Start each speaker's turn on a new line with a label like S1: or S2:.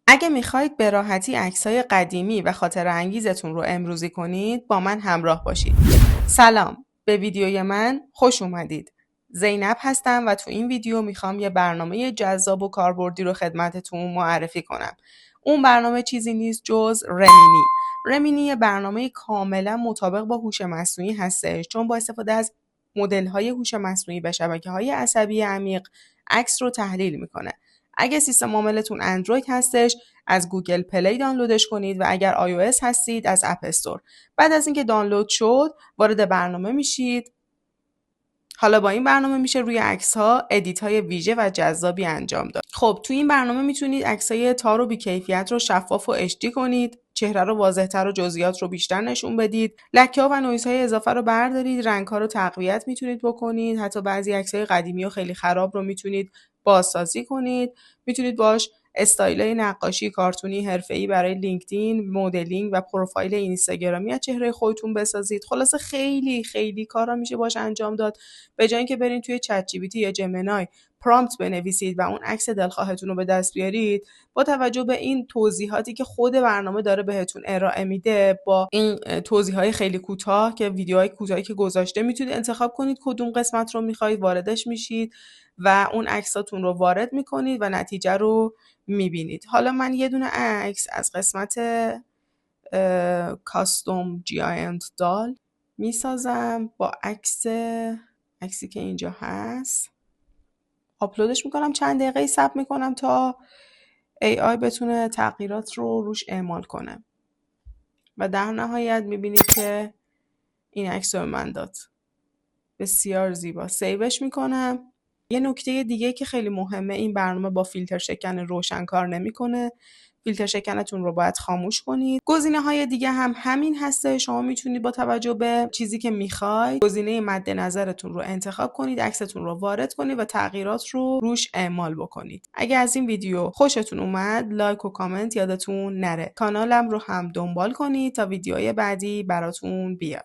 S1: اگه میخواید به راحتی عکس‌های قدیمی و خاطره انگیزتون رو امروزی کنید، با من همراه باشید. سلام، به ویدیوی من خوش اومدید. زینب هستم و تو این ویدیو میخوام یه برنامه جذاب و کاربردی رو خدمتتون معرفی کنم. اون برنامه چیزی نیست جز رمینی. رمینی یه برنامه کاملا مطابق با هوش مصنوعی هستش، چون با استفاده از مدل‌های هوش مصنوعی و شبکه‌های عصبی عمیق عکس رو تحلیل میکنه. اگه سیستم عاملتون اندروید هستش، از گوگل پلی دانلودش کنید و اگر iOS هستید از اپ استور. بعد از اینکه دانلود شد، وارد برنامه میشید. حالا با این برنامه میشه روی عکس‌ها ادیت‌های ویژه و جذابی انجام داد. خب تو این برنامه میتونید عکسای تار و بی‌کیفیت رو شفاف و اچ دی کنید، چهره رو واضح‌تر و جزئیات رو بیشتر نشون بدید، لکه‌ها و نویزهای اضافه رو بردارید، رنگ‌ها رو تقویت میتونید بکنید، حتی بعضی عکسای قدیمی و خیلی خراب رو میتونید بازسازی کنید، میتونید باش استایل‌های نقاشی کارتونی حرفه‌ای برای لینکدین، مدلینگ و پروفایل اینستاگرامی از چهره خودتون بسازید. خلاصه خیلی خیلی کارا میشه باش انجام داد. به جای اینکه برین توی چت جی پی تی یا جمنای پرامپت بنویسید و اون عکس دلخواهتون رو به دست بیارید، با توجه به این توضیحاتی که خود برنامه داره بهتون ارائه میده، با این توضیحات خیلی کوتاه که ویدیوهای کوتاهی که گذاشته، میتونید انتخاب کنید کدوم قسمت رو میخواید، واردش میشید و اون عکساتون رو وارد میکنید و نتیجه رو میبینید. حالا من یه دونه عکس از قسمت کاستوم جاینت دال میسازم با عکسی که اینجا هست، آپلودش میکنم، چند دقیقه ثبت میکنم تا AI بتونه تغییرات رو روش اعمال کنه و در نهایت میبینید که این عکس رو من داد. بسیار زیبا. سیوش میکنم. یه نکته دیگه که خیلی مهمه، این برنامه با فیلتر شکن روشن کار نمیکنه. فیلتر شکنتون رو باید خاموش کنید. گزینه‌های دیگه هم همین هسته. شما میتونید با توجه به چیزی که میخواید گزینه مد نظرتون رو انتخاب کنید، عکستون رو وارد کنید و تغییرات رو روش اعمال بکنید. اگه از این ویدیو خوشتون اومد، لایک و کامنت یادتون نره. کانالم رو هم دنبال کنید تا ویدیوهای بعدی براتون بیاد.